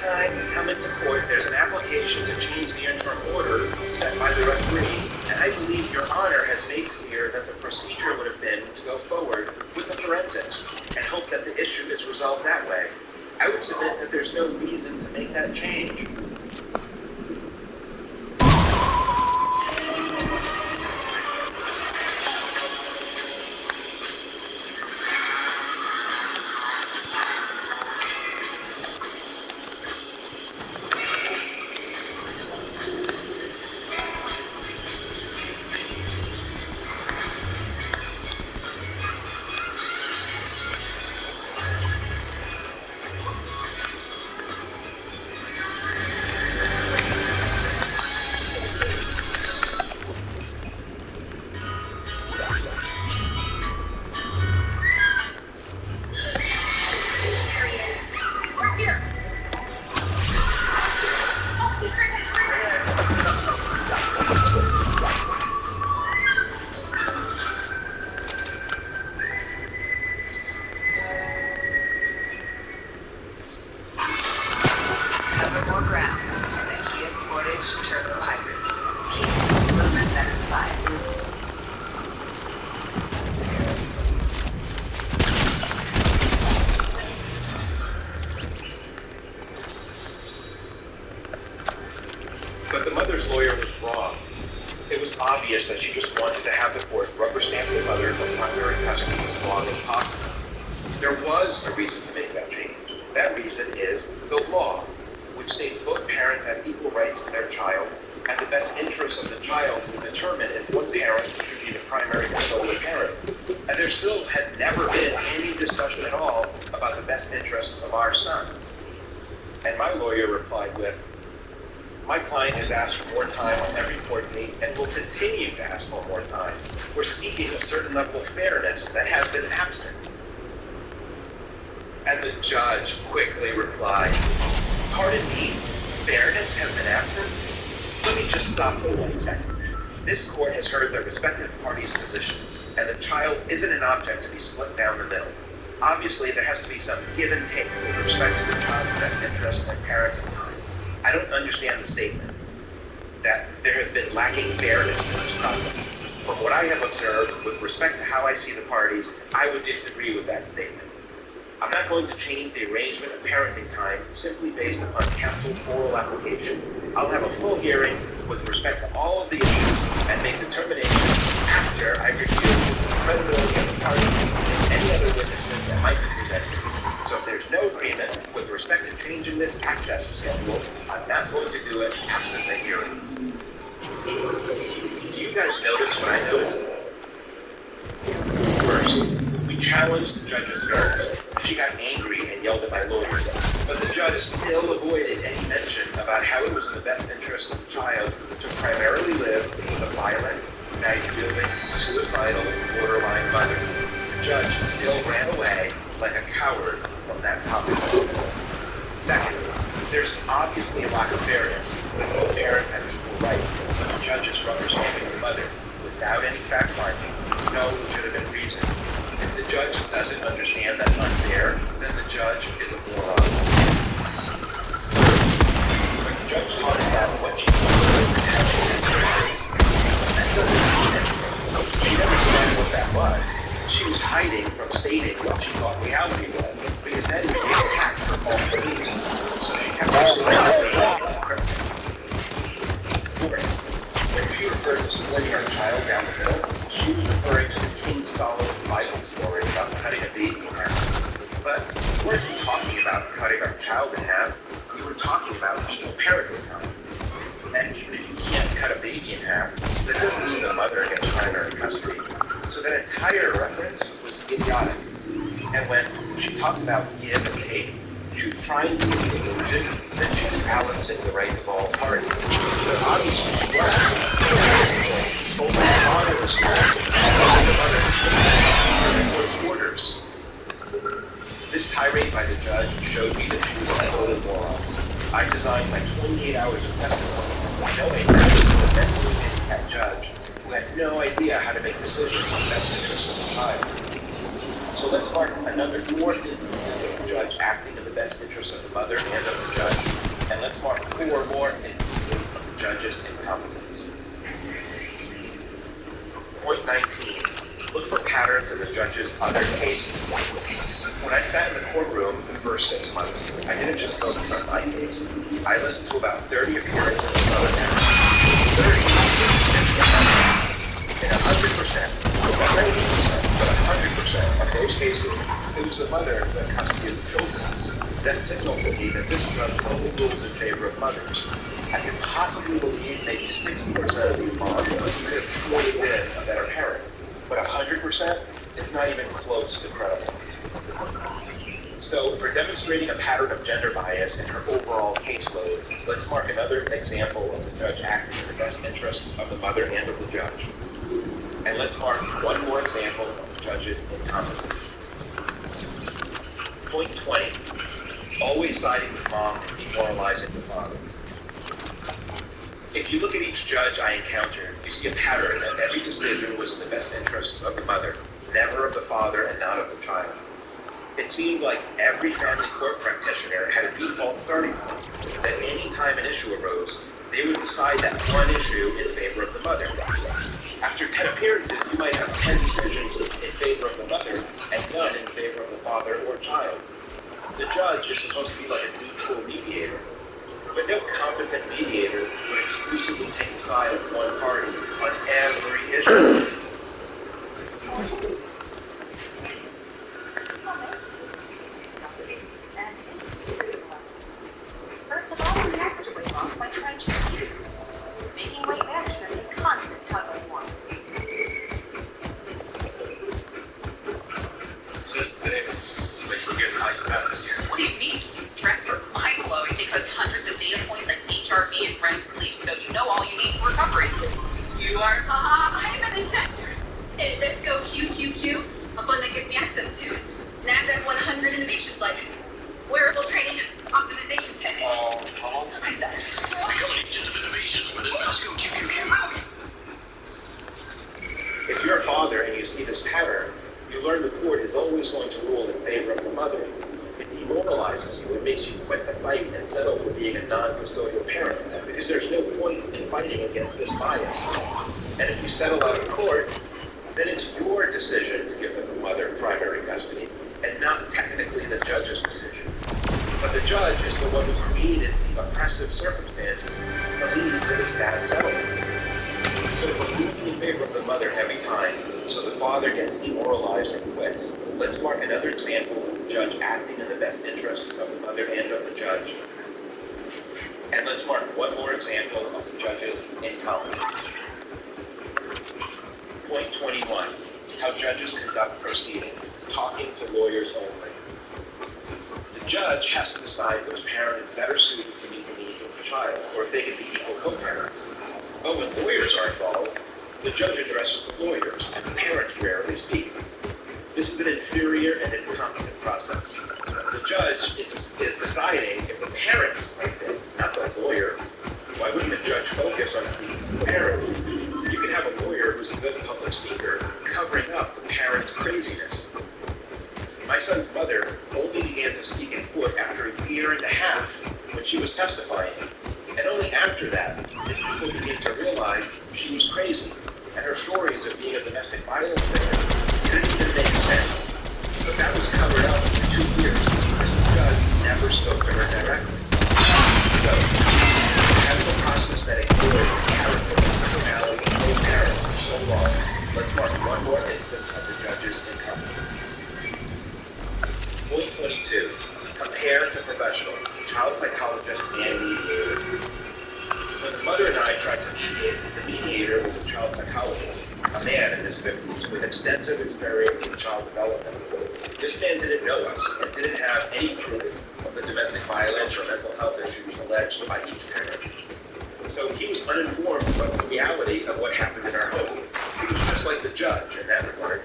time you come into court, there's an application to change the interim order set by the referee, and I believe Your Honor has made clear that the procedure would have been to go forward with the forensics and hope that the issue is resolved that way. I would submit that there's no reason to make that change. But the mother's lawyer was wrong. It was obvious that she just wanted to have the court rubber stamp the mother from primary custody as long as possible. There was a reason to make that change. That reason is the law, which states both parents have equal rights to their child, and the best interests of the child will determine if one parent should be the primary controlling parent. And there still had never been any discussion at all about the best interests of our son. And my lawyer replied with, "My client has asked for more time on every court date and will continue to ask for more time. We're seeking a certain level of fairness that has been absent." And the judge quickly replied, "Pardon me, fairness has been absent? Let me just stop for 1 second. This court has heard the respective parties' positions, and the child isn't an object to be split down the middle. Obviously, there has to be some give and take with respect to the child's best interest and parenting time. I don't understand the statement that there has been lacking fairness in this process. From what I have observed with respect to how I see the parties, I would disagree with that statement. I'm not going to change the arrangement of parenting time simply based upon counsel's oral application. I'll have a full hearing with respect to all of the issues and make determinations after I review the credibility of the parties and any other witnesses that might be presented. So if there's no agreement with respect to changing this access schedule, I'm not going to do it absent a hearing." Do you guys notice what I noticed? First, we challenged the judge's fairness. She got angry and yelled at my lawyer, but the judge still avoided any mention about how it was in the best interest of the child to primarily live with a violent, knife-wielding, suicidal, borderline mother. The judge still ran away like a coward from that topic. Second, there's obviously a lack of fairness when both parents have equal rights, but the judge is rubber stamping the mother without any fact-finding, no legitimate reason. If the judge doesn't understand that's unfair, then the judge is a moron. When the judge talks about what she observed and how she sends her case, that doesn't mean anything. She never said what that was. She was hiding from stating what she thought reality was, because then it would be attacked for false beliefs. So she kept her story vague. Fourth, when she referred to splitting her child down the middle, she was referring to the King Solomon Bible story about cutting a baby in half. But we weren't talking about cutting our child in half, we were talking about equal parenting time. And even if you can't cut a baby in half, that doesn't mean the mother gets primary custody. So that entire reference was idiotic. And when she talked about give and take, she was trying to give the illusion that she was balancing the rights of all parties. But obviously she wasn't. Both the father was and the mother was the court's orders. This tirade by the judge showed me that she was a total moron. I designed my 28 hours of testimony knowing that I was a mentally handicapped judge who had no idea how to make decisions in the best interest of the child. So let's mark another 4th instance of the judge acting in the best interest of the mother and of the judge. let's mark 4 more instances of the judge's incompetence. Point 19. Look for patterns in the judge's other cases. When I sat in the courtroom the first 6 months, I didn't just focus on my case. I listened to about 30 appearances of other parents. 30 and 100%, not 90%, but 100% of those cases, it was the mother that custody of the children. That signaled to me that this judge only rules in favor of mothers. I can possibly believe maybe 60% of these moms could have truly been a better parent, but 100% is not even close to credible. So, for demonstrating a pattern of gender bias in her overall caseload, let's mark another example of the judge acting in the best interests of the mother and of the judge. And let's mark one more example of the judge's incompetence. Point 20. Always siding with mom and demoralizing the father. If you look at each judge I encountered, you see a pattern that every decision was in the best interests of the mother, never of the father and not of the child. It seemed like every family court practitioner had a default starting point, that any time an issue arose, they would decide that one issue in favor of the mother. After 10 appearances, you might have 10 decisions in favor of the mother and none in favor of the father or child. The judge is supposed to be like a neutral mediator, but no competent mediator would exclusively take the side of one party on every issue. Making way back to a constant tug of war. This thing, it's like we're getting iced out again. What do you mean? These strengths are mind-blowing. They collect hundreds of data points like HRV and REM sleep, so you know all you need for recovery. You are? I'm an investor. Invesco QQQ, a fund that gives me access to NASDAQ 100 innovations like wearable training optimization tech. I'm done. Become an agent of innovation with Invesco QQQ. If you're a father and you see this pattern, you learn the court is always going to rule in favor of the mother. It demoralizes you. It makes you quit the fight and settle for being a non-custodial parent, because there's no point in fighting against this bias. And if you settle out of court, then it's your decision to give the mother primary custody, and not technically the judge's decision. But the judge is the one who created the oppressive circumstances to lead to this bad settlement. So if we're moving in favor of the mother every time, so the father gets demoralized and quits, let's mark another example of the judge acting in the best interests of the mother and of the judge. And let's mark one more example of the judge's incompetence. Point 21. How judges conduct proceedings, talking to lawyers only. The judge has to decide which parent is better suited to meet the needs of the child, or if they can be equal co-parents. But when lawyers are involved, the judge addresses the lawyers, and the parents rarely speak. This is an inferior and incompetent process. The judge is deciding if the parents are fit, not the lawyer. Why wouldn't the judge focus on speaking to the parents? You can have a lawyer who's a good public speaker covering up the parents' craziness. My son's mother only began to speak in court after a year and a half when she was testifying. And only after that did people begin to realize she was crazy, and her stories of being a domestic violence victim didn't even make sense. But that was covered up for 2 years because the judge never spoke to her directly. So, having a process that ignores the character and personality of both parents for so long, let's mark one more instance of the judge's incompetence. Point 22. Compare to professionals, child psychologist and mediator. When the mother and I tried to mediate, the mediator was a child psychologist, a man in his 50s with extensive experience in child development. This man didn't know us and didn't have any proof of the domestic violence or mental health issues alleged by each parent. So he was uninformed about the reality of what happened in our home. He was just like the judge in that regard.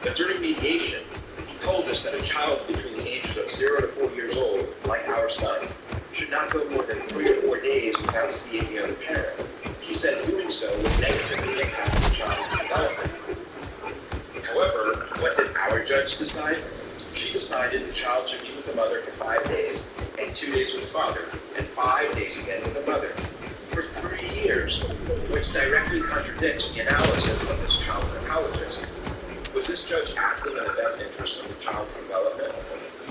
But during mediation, he told us that a child between the ages of 0 to 4 years old, like our son, should not go more than 3 or 4 days without seeing the other parent. He said doing so would negatively impact the child's development. However, what did our judge decide? She decided the child should be with the mother for 5 days and 2 days with the father, and 5 days again with the mother for 3 years, which directly contradicts the analysis of this child psychologist. Was this judge acting in the best interest of the child's development?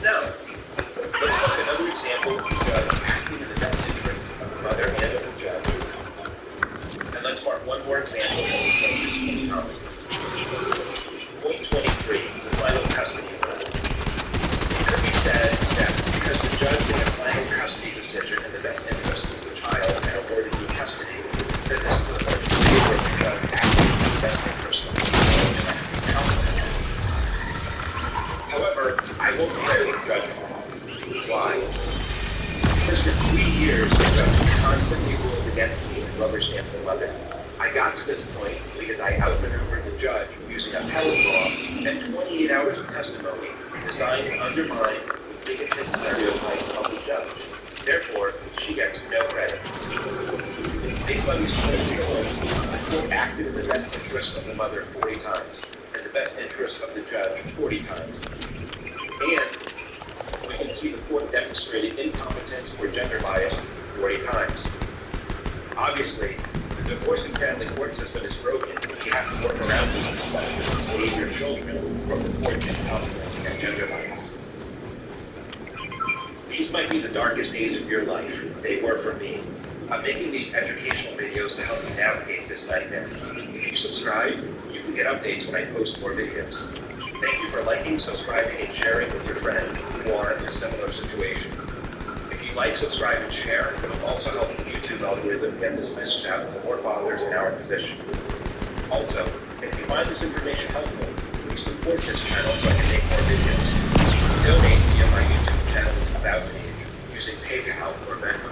No. Let's look at another example of the judge acting in the best interests of the mother and of the judge. And let's mark one more example of the judge's incompetence. Point 23, the final custody rule. It could be said that because the judge made a final custody decision in the best interests of the child and awarded you custody, that this is a more favorable judge acting in the best interest of the child and incompetent. However, I won't credit the judge for all. Why? Because for 3 years, the judge constantly ruled against me and rubber stamped the mother. I got to this point because I outmaneuvered the judge using appellate law and 28 hours of testimony designed to undermine the bigoted stereotypes of the judge. Therefore, she gets no credit. Based on these 23 points, the court acted in the best interests of the mother 40 times and the best interests of the judge 40 times. And we can see the court demonstrated incompetence or gender bias 40 times. Obviously, the divorce and family court system is broken if you have to work around these dysfunctions to save your children from the court's incompetence and gender bias. These might be the darkest days of your life. They were for me. I'm making these educational videos to help you navigate this nightmare. If you subscribe, you can get updates when I post more videos. Thank you for liking, subscribing, and sharing with your friends who are in a similar situation. If you like, subscribe, and share, it will also help the YouTube algorithm get this message out to more fathers in our position. Also, if you find this information helpful, please support this channel so I can make more videos. Donate via my YouTube channel's About page using PayPal or Venmo.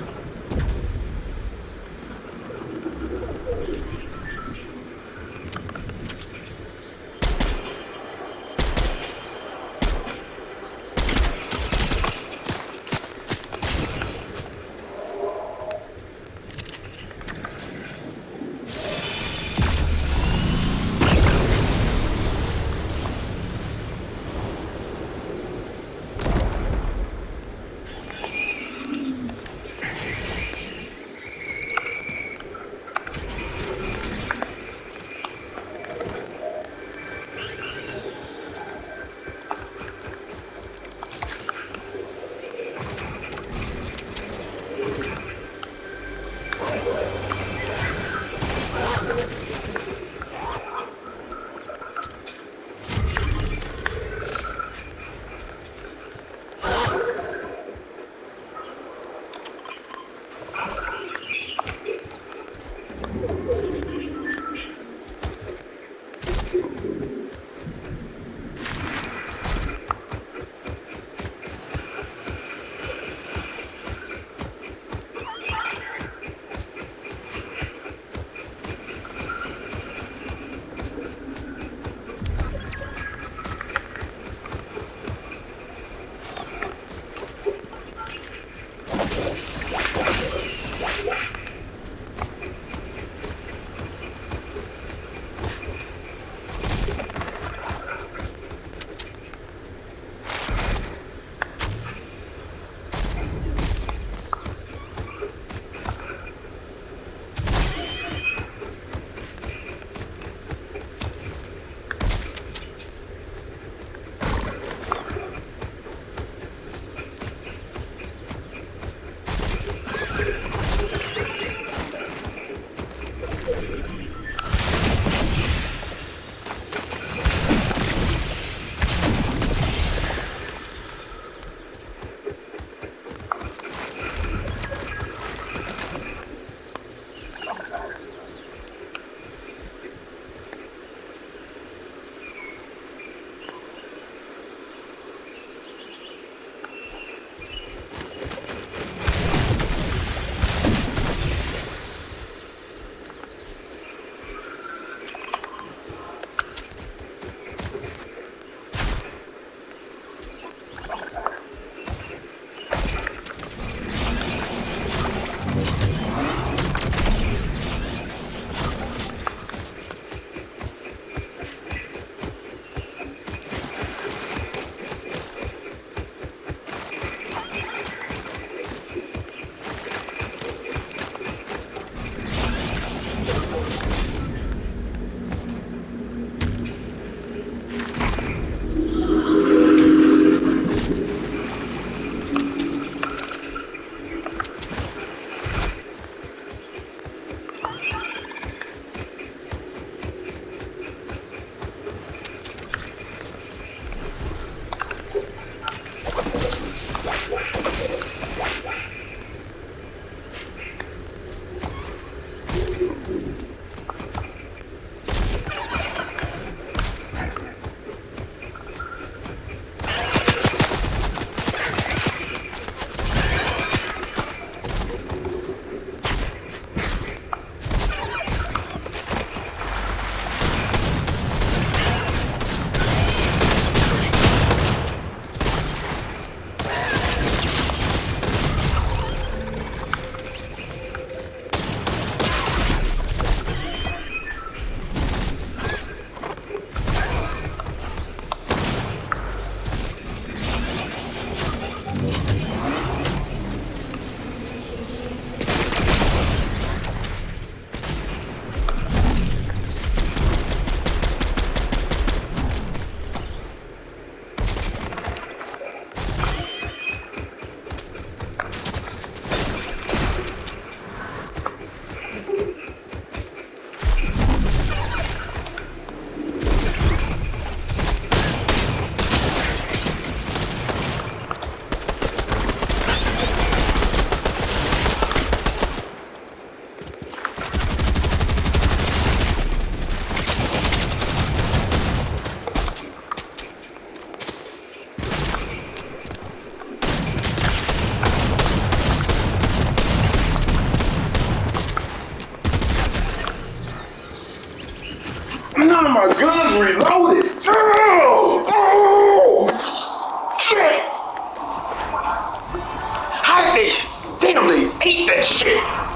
gun's reloaded. Oh, shit. How did they, damn, they ate that shit.